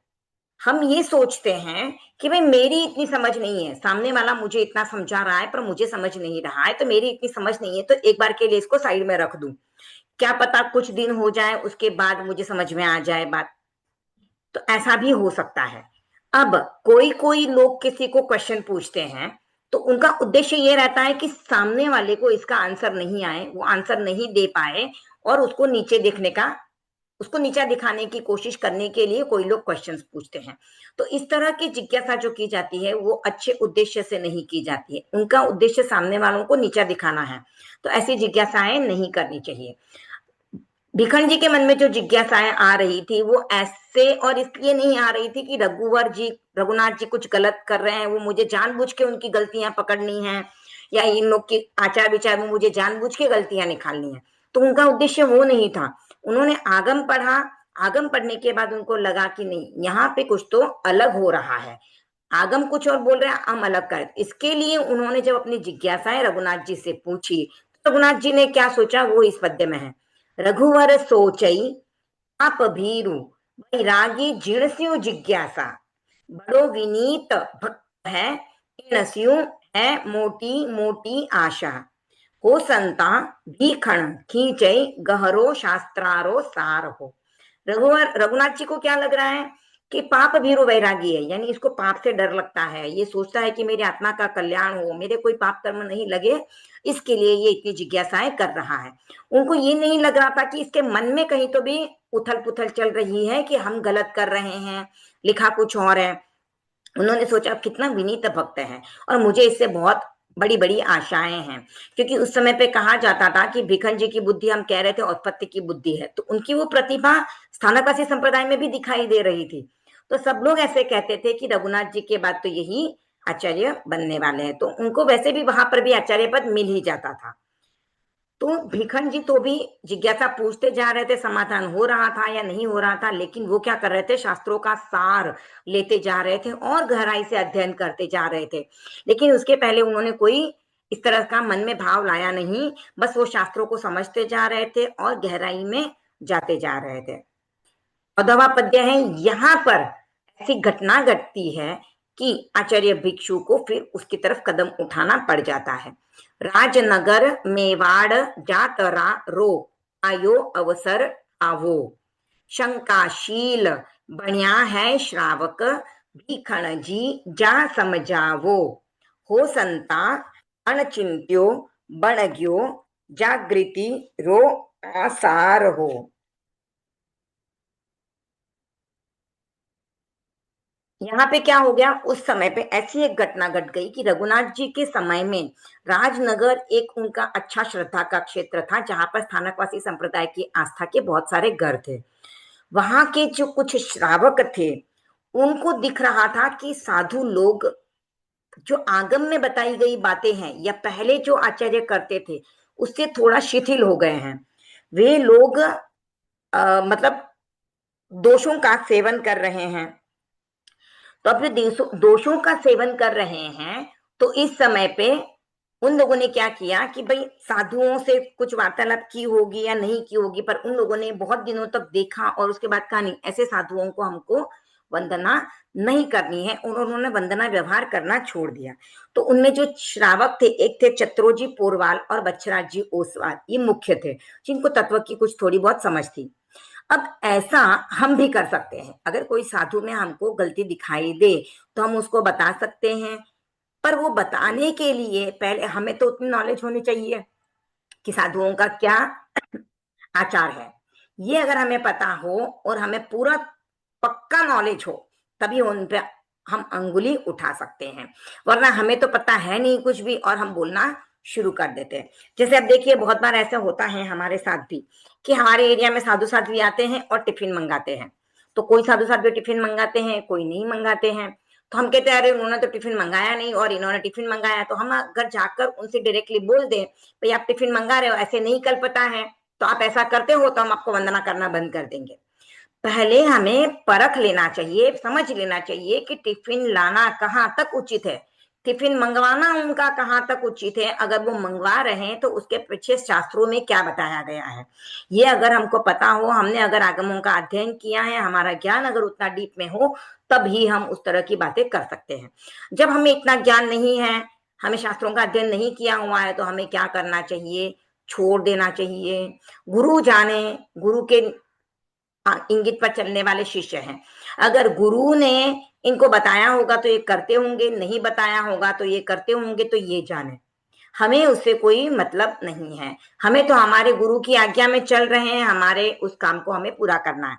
हम ये सोचते हैं कि भाई मेरी इतनी समझ नहीं है, सामने वाला मुझे इतना समझा रहा है पर मुझे समझ नहीं रहा है, तो मेरी इतनी समझ नहीं है तो एक बार के लिए इसको साइड में रख दूं, क्या पता कुछ दिन हो जाए उसके बाद मुझे समझ में आ जाए बात। तो ऐसा भी हो सकता है। अब कोई लोग किसी को क्वेश्चन पूछते हैं तो उनका उद्देश्य ये रहता है कि सामने वाले को इसका आंसर नहीं आए, वो आंसर नहीं दे पाए, और उसको नीचा दिखाने की कोशिश करने के लिए कोई लोग क्वेश्चंस पूछते हैं। तो इस तरह की जिज्ञासा जो की जाती है वो अच्छे उद्देश्य से नहीं की जाती है, उनका उद्देश्य सामने वालों को नीचा दिखाना है। तो ऐसी जिज्ञासाएं नहीं करनी चाहिए। भिखण जी के मन में जो जिज्ञासाएं आ रही थी वो ऐसे और इसलिए नहीं आ रही थी कि रघुनाथ जी कुछ गलत कर रहे हैं, वो मुझे जानबूझ के उनकी गलतियां पकड़नी है, या इन लोग के आचार विचार में मुझे जानबूझ के गलतियां निकालनी है, तो उनका उद्देश्य वो नहीं था। उन्होंने आगम पढ़ा, आगम पढ़ने के बाद उनको लगा कि नहीं, यहाँ पे कुछ तो अलग हो रहा है, आगम कुछ और बोल रहे हैं, हम अलग कर। इसके लिए उन्होंने जब अपनी जिज्ञासाएं रघुनाथ जी से पूछी, तो रघुनाथ जी ने क्या सोचा वो इस पद्य में है। रघुवर सोचई आप भीरु वैरागी जिणस्यु जिज्ञासा, बड़ो विनीत भक्त है इणस्यु है मोटी मोटी आशा, हो संता भीखण खींचई गहरो शास्त्रारो सार हो। रघुनाथ जी को क्या लग रहा है कि पाप भीरु वैरागी है, यानी इसको पाप से डर लगता है, ये सोचता है कि मेरी आत्मा का कल्याण हो, मेरे कोई पाप कर्म नहीं लगे, इसके लिए ये इतनी जिज्ञासाएं कर रहा है। उनको ये नहीं लग रहा था कि इसके मन में कहीं तो भी उथल पुथल चल रही है कि हम गलत कर रहे हैं, लिखा कुछ और है। उन्होंने सोचा कितना विनीत भक्त है और मुझे इससे बहुत बड़ी बड़ी आशाएं हैं, क्योंकि उस समय पे कहा जाता था कि भिखन जी की बुद्धि, हम कह रहे थे उत्पत्ति की बुद्धि है, तो उनकी वो प्रतिभा स्थानकवासी संप्रदाय में भी दिखाई दे रही थी। तो सब लोग ऐसे कहते थे कि रघुनाथ जी के बाद तो यही आचार्य बनने वाले हैं, तो उनको वैसे भी वहां पर भी आचार्य पद मिल ही जाता था। तो भिखन जी तो भी जिज्ञासा पूछते जा रहे थे, समाधान हो रहा था या नहीं हो रहा था, लेकिन वो क्या कर रहे थे, शास्त्रों का सार लेते जा रहे थे और गहराई से अध्ययन करते जा रहे थे। लेकिन उसके पहले उन्होंने कोई इस तरह का मन में भाव लाया नहीं, बस वो शास्त्रों को समझते जा रहे थे और गहराई में जाते जा रहे थे। 14वां पद्य है, यहाँ पर ऐसी घटना घटती है कि आचार्य भिक्षु को फिर उसकी तरफ कदम उठाना पड़ जाता है। राजनगर मेवाड़ जातरा रो आयो अवसर आवो, शंकाशील बण्या है श्रावक भीखण जी जा समझावो, हो संता अनचिंत्यो बणग्यो जागृति रो आसार हो। यहाँ पे क्या हो गया, उस समय पे ऐसी एक घटना घट गई कि रघुनाथ जी के समय में राजनगर एक उनका अच्छा श्रद्धा का क्षेत्र था, जहां पर स्थानकवासी संप्रदाय की आस्था के बहुत सारे घर थे। वहां के जो कुछ श्रावक थे, उनको दिख रहा था कि साधु लोग जो आगम में बताई गई बातें हैं या पहले जो आचार्य करते थे उससे थोड़ा शिथिल हो गए हैं। वे लोग मतलब दोषों का सेवन कर रहे हैं। तो अब जो दोषों का सेवन कर रहे हैं, तो इस समय पे उन लोगों ने क्या किया कि भाई साधुओं से कुछ वार्तालाप की होगी या नहीं की होगी, पर उन लोगों ने बहुत दिनों तक देखा और उसके बाद कहा नहीं, ऐसे साधुओं को हमको वंदना नहीं करनी है, और उन्होंने वंदना व्यवहार करना छोड़ दिया। तो उनमें जो श्रावक थे, एक थे चत्रोजी पोरवाल और बच्छराज जी ओसवाल, ये मुख्य थे जिनको तत्व की कुछ थोड़ी बहुत समझ थी। अब ऐसा हम भी कर सकते हैं, अगर कोई साधु में हमको गलती दिखाई दे तो हम उसको बता सकते हैं, पर वो बताने के लिए पहले हमें तो उतनी नॉलेज होनी चाहिए कि साधुओं का क्या आचार है। ये अगर हमें पता हो और हमें पूरा पक्का नॉलेज हो, तभी उन पे हम अंगुली उठा सकते हैं, वरना हमें तो पता है नहीं कुछ भी और हम बोलना शुरू कर देते हैं। जैसे अब देखिए, बहुत बार ऐसा होता है हमारे साथ भी कि हमारे एरिया में साधु साध्वी आते हैं और टिफिन मंगाते हैं। तो कोई साधु साध्वी टिफिन मंगाते हैं, कोई नहीं मंगाते हैं। तो हम कहते हैं अरे उन्होंने तो टिफिन मंगाया नहीं और इन्होंने टिफिन मंगाया। तो हम अगर जाकर उनसे डायरेक्टली बोल दें भाई आप टिफिन मंगा रहे हो, ऐसे नहीं कल पता है, तो आप ऐसा करते हो तो हम आपको वंदना करना बंद कर देंगे। पहले हमें परख लेना चाहिए, समझ लेना चाहिए कि टिफिन लाना कहाँ तक उचित है, टिफिन मंगवाना उनका कहाँ तक उचित है। अगर वो मंगवा रहे हैं तो उसके पीछे शास्त्रों में क्या बताया गया है, ये अगर हमको पता हो, हमने अगर आगमों का अध्ययन किया है, हमारा ज्ञान अगर उतना डीप में हो, तभी हम उस तरह की बातें कर सकते हैं। जब हमें इतना ज्ञान नहीं है, हमें शास्त्रों का अध्ययन नहीं किया हुआ है, तो हमें क्या करना चाहिए, छोड़ देना चाहिए। गुरु जाने, गुरु के इंगित पर चलने वाले शिष्य हैं। अगर गुरु ने इनको बताया होगा तो ये करते होंगे, नहीं बताया होगा तो ये करते होंगे, तो ये जाने, हमें उससे कोई मतलब नहीं है। हमें तो हमारे गुरु की आज्ञा में चल रहे हैं, हमारे उस काम को हमें पूरा करना है।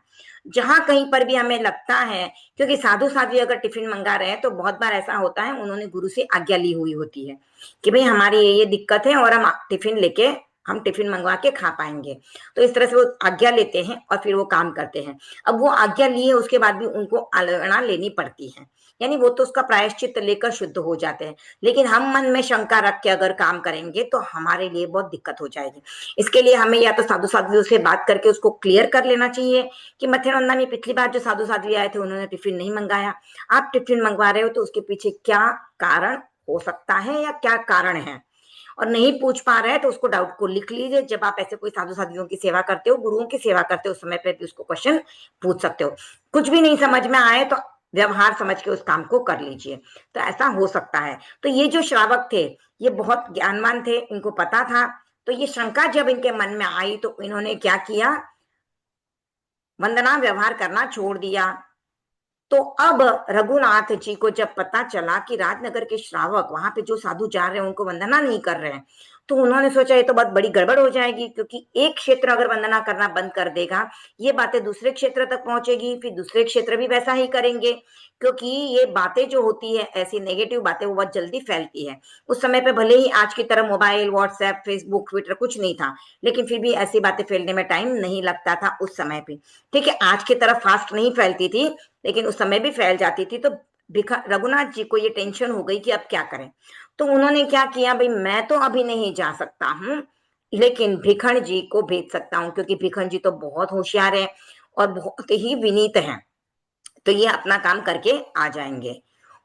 जहां कहीं पर भी हमें लगता है, क्योंकि साधु साध्वी अगर टिफिन मंगा रहे हैं तो बहुत बार ऐसा होता है उन्होंने गुरु से आज्ञा ली हुई होती है कि भाई हमारी ये दिक्कत है और हम टिफिन लेके हम टिफिन मंगवा के खा पाएंगे। तो इस तरह से वो आज्ञा लेते हैं और फिर वो काम करते हैं। अब वो आज्ञा लिए उसके बाद भी उनको आलना लेनी पड़ती है, यानी वो तो उसका प्रायश्चित लेकर शुद्ध हो जाते हैं। लेकिन हम मन में शंका रख के अगर काम करेंगे तो हमारे लिए बहुत दिक्कत हो जाएगी। इसके लिए हमें या तो साधु साध्वियों से बात करके उसको क्लियर कर लेना चाहिए कि मत्स्यगंधा में पिछली बार जो साधु साध्वी आए थे उन्होंने टिफिन नहीं मंगाया, आप टिफिन मंगवा रहे हो तो उसके पीछे क्या कारण हो सकता है या क्या कारण है, और नहीं पूछ पा रहे हैं तो उसको डाउट को लिख लीजिए। जब आप ऐसे कोई साधु साधियों की सेवा करते हो, गुरुओं की सेवा करते हो, उस समय पे भी उसको क्वेश्चन पूछ सकते हो। कुछ भी नहीं समझ में आए तो व्यवहार समझ के उस काम को कर लीजिए, तो ऐसा हो सकता है। तो ये जो श्रावक थे ये बहुत ज्ञानवान थे, इनको पता था। तो ये शंका जब इनके मन में आई तो इन्होंने क्या किया, वंदना व्यवहार करना छोड़ दिया। तो अब रघुनाथ जी को जब पता चला कि राजनगर के श्रावक वहां पे जो साधु जा रहे हैं उनको वंदना नहीं कर रहे हैं, तो उन्होंने सोचा ये तो बहुत बड़ी गड़बड़ हो जाएगी, क्योंकि एक क्षेत्र अगर वंदना करना बंद कर देगा ये बातें दूसरे क्षेत्र तक पहुंचेगी, फिर दूसरे क्षेत्र भी वैसा ही करेंगे। क्योंकि ये बातें जो होती है ऐसी नेगेटिव बातें वो बहुत जल्दी फैलती है। उस समय पे भले ही आज की तरह मोबाइल, व्हाट्सएप, फेसबुक, ट्विटर कुछ नहीं था, लेकिन फिर भी ऐसी बातें फैलने में टाइम नहीं लगता था उस समय पे। ठीक है, आज की तरह फास्ट नहीं फैलती थी लेकिन उस समय भी फैल जाती थी। तो रघुनाथ जी को ये टेंशन हो गई कि अब क्या करें। तो उन्होंने क्या किया, भाई मैं तो अभी नहीं जा सकता हूँ लेकिन भिखण जी को भेज सकता हूँ, क्योंकि भिखण जी तो बहुत होशियार है और बहुत ही विनीत है, तो ये अपना काम करके आ जाएंगे।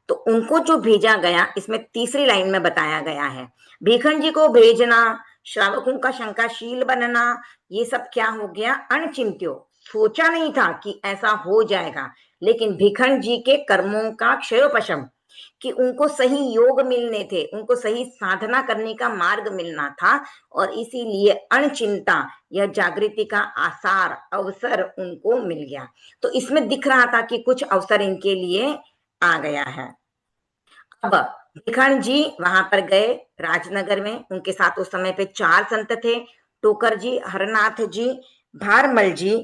तो उनको जो भेजा गया इसमें तीसरी लाइन में बताया गया है, भिखण जी को भेजना, श्रावकों का शंकाशील बनना, ये सब क्या हो गया, अनचिंत्यो, सोचा नहीं था कि ऐसा हो जाएगा। लेकिन भिखण जी के कर्मों का क्षयोपशम, कि उनको सही योग मिलने थे, उनको सही साधना करने का मार्ग मिलना था, और इसीलिए अणचिंता, यह जागृति का आसार, अवसर उनको मिल गया। तो इसमें दिख रहा था कि कुछ अवसर इनके लिए आ गया है। अब भिखण जी वहां पर गए राजनगर में, उनके साथ उस समय पे 4 संत थे, टोकर जी, हरनाथ जी, भारमल जी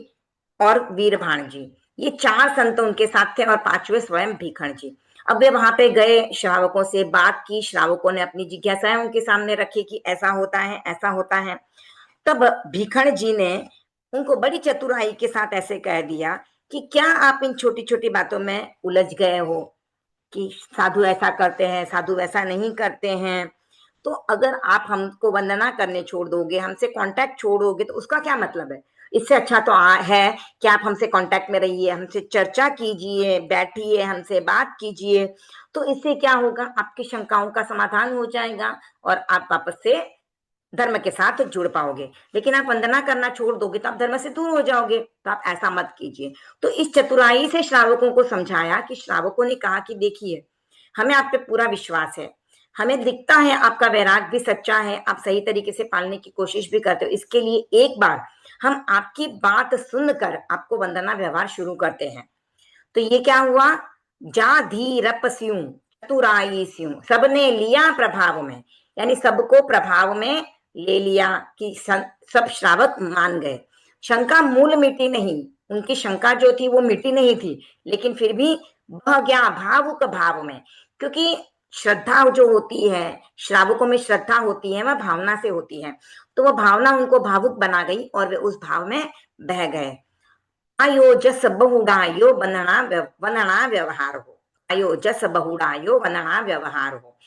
और वीरभान जी। ये 4 संत उनके साथ थे और 5वें स्वयं भिखण जी। अब वे वहां पे गए, श्रावकों से बात की, श्रावकों ने अपनी जिज्ञासाएं उनके सामने रखी कि ऐसा होता है, ऐसा होता है। तब भिखण जी ने उनको बड़ी चतुराई के साथ ऐसे कह दिया कि क्या आप इन छोटी छोटी बातों में उलझ गए हो कि साधु ऐसा करते हैं, साधु वैसा नहीं करते हैं। तो अगर आप हमको वंदना करने छोड़ दोगे, हमसे कांटेक्ट छोड़ोगे, तो उसका क्या मतलब है। इससे अच्छा तो है कि आप हमसे कांटेक्ट में रहिए, हमसे चर्चा कीजिए, बैठिए, हमसे बात कीजिए। तो इससे क्या होगा, आपकी शंकाओं का समाधान हो जाएगा और आप वापस से धर्म के साथ जुड़ पाओगे। लेकिन आप वंदना करना छोड़ दोगे तो आप धर्म से दूर हो जाओगे, तो आप ऐसा मत कीजिए। तो इस चतुराई से श्रावकों को समझाया कि श्रावकों ने कहा कि देखिए, हमें आप पे पूरा विश्वास है, हमें दिखता है आपका वैराग भी सच्चा है, आप सही तरीके से पालने की कोशिश भी करते हो। इसके लिए एक बार हम आपकी बात सुनकर आपको वंदना व्यवहार शुरू करते हैं। तो ये क्या हुआ, जा धीरप स्यूं चतुराई स्यूं, सबने लिया प्रभाव में, यानी सबको प्रभाव में ले लिया कि सब श्रावक मान गए। शंका मूल मिटी नहीं, उनकी शंका जो थी वो मिटी नहीं थी, लेकिन फिर भी बह गया भावुक भाव में, क्योंकि श्रद्धा जो होती है, श्रावकों में श्रद्धा होती है, वह भावना से होती है। तो वह भावना उनको भावुक बना गई और वे उस भाव में बह गए। अयोजस बहुड़ायो वनना व्यवहार हो, अयोजस बहुड़ायो वनना व्यवहार हो,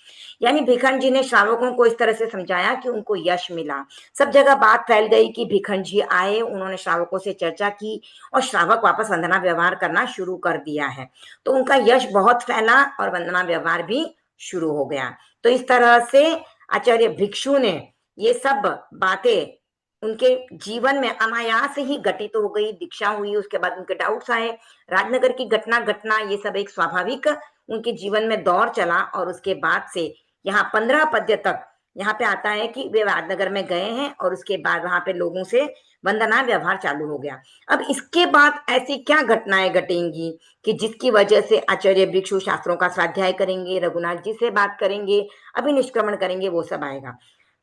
यानी भिखण जी ने श्रावकों को इस तरह से समझाया कि उनको यश मिला। सब जगह बात फैल गई कि भिखण जी आए, उन्होंने श्रावकों से चर्चा की और श्रावक वापस वंदना व्यवहार करना शुरू कर दिया है। तो उनका यश बहुत फैला और वंदना व्यवहार भी शुरू हो गया। तो इस तरह से आचार्य भिक्षु ने ये सब बातें उनके जीवन में अनायास ही घटित हो गई। दीक्षा हुई, उसके बाद उनके डाउट्स आए, राजनगर की घटना ये सब एक स्वाभाविक उनके जीवन में दौर चला। और उसके बाद से यहाँ 15 पद्य तक यहाँ पे आता है कि वे राजनगर में गए हैं और उसके बाद वहां पे लोगों से वंदना व्यवहार चालू हो गया। अब इसके बाद ऐसी क्या घटनाएं घटेंगी कि जिसकी वजह से आचार्य भिक्षु शास्त्रों का स्वाध्याय करेंगे, रघुनाथ जी से बात करेंगे, अभिनिष्क्रमण करेंगे, वो सब आएगा।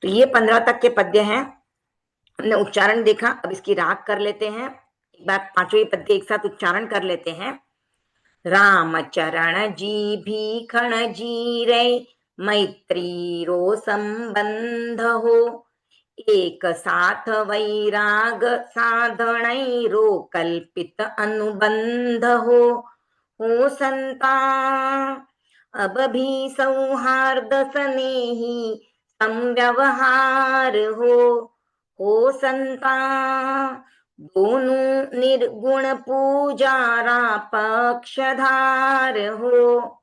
तो ये 15 तक के पद्य हैं, हमने उच्चारण देखा। अब इसकी राग कर लेते हैं, एक बार 5वें पद्य एक साथ उच्चारण कर लेते हैं। राम चरण जी भीखण जी रे, मैत्री रो संबंध हो, एक साथ वैराग साधणैरो कल्पित अनुबंध हो संता। अब भी सौहार्द स्नेही संव्यवहार हो संता। दोनों निर्गुण पूजारा पक्षधार हो।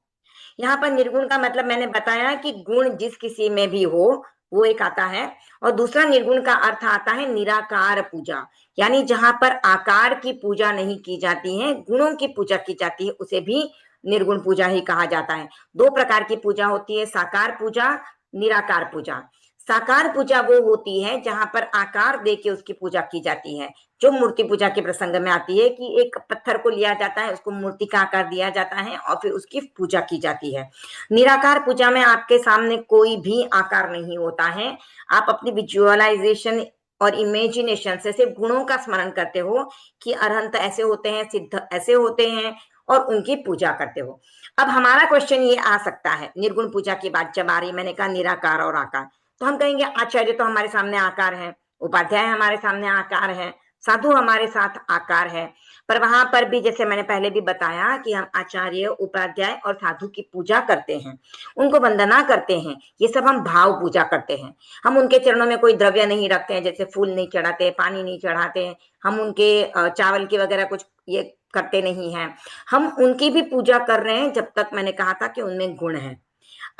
यहाँ पर निर्गुण का मतलब मैंने बताया कि गुण जिस किसी में भी हो वो एक आता है, और दूसरा निर्गुण का अर्थ आता है निराकार पूजा, यानी जहां पर आकार की पूजा नहीं की जाती है, गुणों की पूजा की जाती है, उसे भी निर्गुण पूजा ही कहा जाता है। दो प्रकार की पूजा होती है, साकार पूजा, निराकार पूजा। साकार पूजा वो होती है जहां पर आकार देके उसकी पूजा की जाती है, जो मूर्ति पूजा के प्रसंग में आती है कि एक पत्थर को लिया जाता है, उसको मूर्ति का आकार दिया जाता है और फिर उसकी पूजा की जाती है। निराकार पूजा में आपके सामने कोई भी आकार नहीं होता है, आप अपनी विजुअलाइजेशन और इमेजिनेशन से सिर्फ गुणों का स्मरण करते हो कि अरहंत ऐसे होते हैं, सिद्ध ऐसे होते हैं, और उनकी पूजा करते हो। अब हमारा क्वेश्चन ये आ सकता है निर्गुण पूजा की बात जब आ रही, मैंने कहा निराकार और आकार, तो हम कहेंगे आचार्य तो हमारे सामने आकार है, उपाध्याय हमारे सामने आकार है, साधु हमारे साथ आकार है। पर वहां पर भी जैसे मैंने पहले भी बताया कि हम आचार्य, उपाध्याय और साधु की पूजा करते हैं, उनको वंदना करते हैं, ये सब हम भाव पूजा करते हैं। हम उनके चरणों में कोई द्रव्य नहीं रखते हैं, जैसे फूल नहीं चढ़ाते, पानी नहीं चढ़ाते हैं, हम उनके चावल की वगैरह कुछ ये करते नहीं हैं। हम उनकी भी पूजा कर रहे हैं जब तक मैंने कहा था कि उनमें गुण है।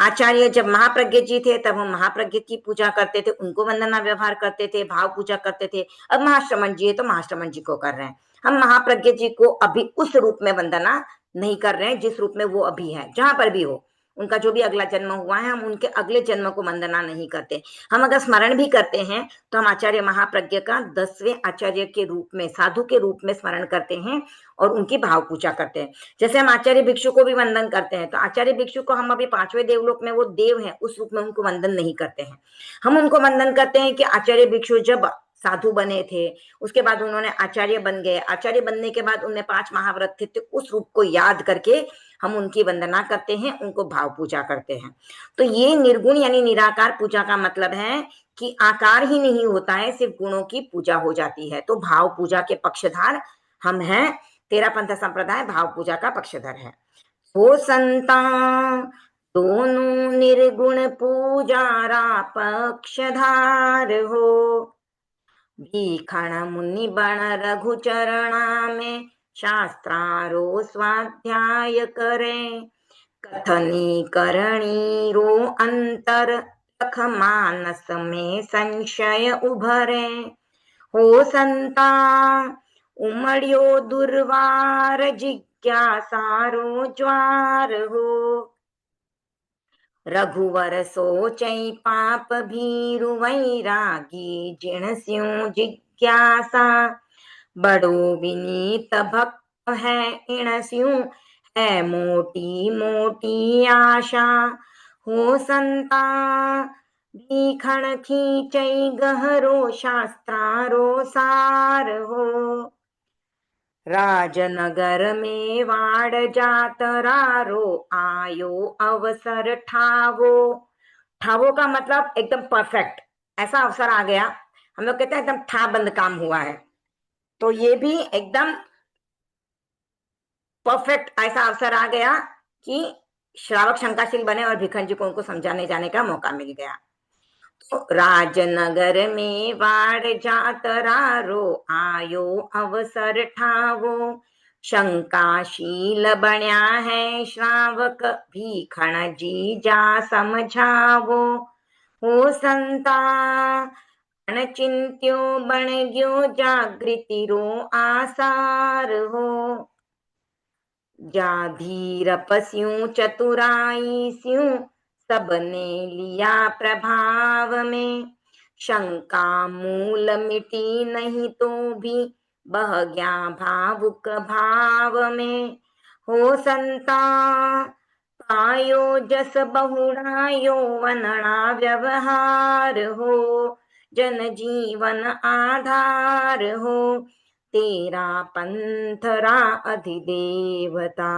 आचार्य जब महाप्रज्ञ जी थे तब हम महाप्रज्ञ की पूजा करते थे, उनको वंदना व्यवहार करते थे, भाव पूजा करते थे। अब महाश्रमण जी है तो महाश्रमण जी को कर रहे हैं। हम महाप्रज्ञ जी को अभी उस रूप में वंदना नहीं कर रहे हैं जिस रूप में वो अभी है, जहां पर भी हो, उनका जो भी अगला जन्म हुआ है, हम उनके अगले जन्म को वंदना नहीं करते। हम अगर स्मरण भी करते हैं तो हम आचार्य महाप्रज्ञ का 10वें आचार्य के रूप में, साधु के रूप में स्मरण करते हैं और उनकी भाव पूजा करते हैं। जैसे हम आचार्य भिक्षु को भी वंदन करते हैं, तो आचार्य भिक्षु को हम अभी 5वें देवलोक में, वो देव हैं, उस रूप में उनको वंदन नहीं करते हैं। हम उनको वंदन करते हैं कि आचार्य भिक्षु जब साधु बने थे, उसके बाद उन्होंने आचार्य बन गए, आचार्य बनने के बाद उनमें 5 महाव्रत थे, तो उस रूप को याद करके हम उनकी वंदना करते हैं, उनको भाव पूजा करते हैं। तो ये निर्गुण यानी निराकार पूजा का मतलब है कि आकार ही नहीं होता है, सिर्फ गुणों की पूजा हो जाती है। तो भाव पूजा के पक्षधार हम हैं। तेरा पंथ संप्रदाय भाव पूजा का पक्षधर है। हो संता दोनों निर्गुण पूजारा पक्षधार हो। भीखण मुनि बण रघु चरणा में शास्त्रारो स्वाध्याय करे। कथनी करणी रो अंतर लख मानस में संशय उभरे। हो संता उमड़ियो दुर्वार जिज्ञासारो ज्वार हो। रघुवर सोचई पाप भीरु वैरागी जिण स्यों जिज्ञासा। बड़ो विनीत भक्त है इण स्यों है मोटी मोटी आशा। हो संता भीखण खींचई गहरो शास्त्रारो सार हो। राजनगर में वाड़ जातरारो आयो अवसर ठावो। ठावो का मतलब एकदम परफेक्ट, ऐसा अवसर आ गया, हम लोग कहते हैं एकदम ठा बंद काम हुआ है, तो ये भी एकदम परफेक्ट ऐसा अवसर आ गया कि श्रावक शंकाशील बने और भिखन जी को उनको समझाने जाने का मौका मिल गया। तो राजनगर में वाड़ जातरारो आयो अवसर ठावो। शंकाशील बन्या है श्रावक भीखण जी जा समझावो। हो संता अणचिंत्यो बन गयो जागृति रो आसार हो। जा धीर पस्यूं चतुराई स्यूं सबने लिया प्रभाव में। शंका मूल मिटी नहीं तो भी बह गया भावुक भाव में। हो संता पायो जस बहुड़ायो वनना व्यवहार हो। जन जीवन आधार हो तेरा पंथरा अधिदेवता।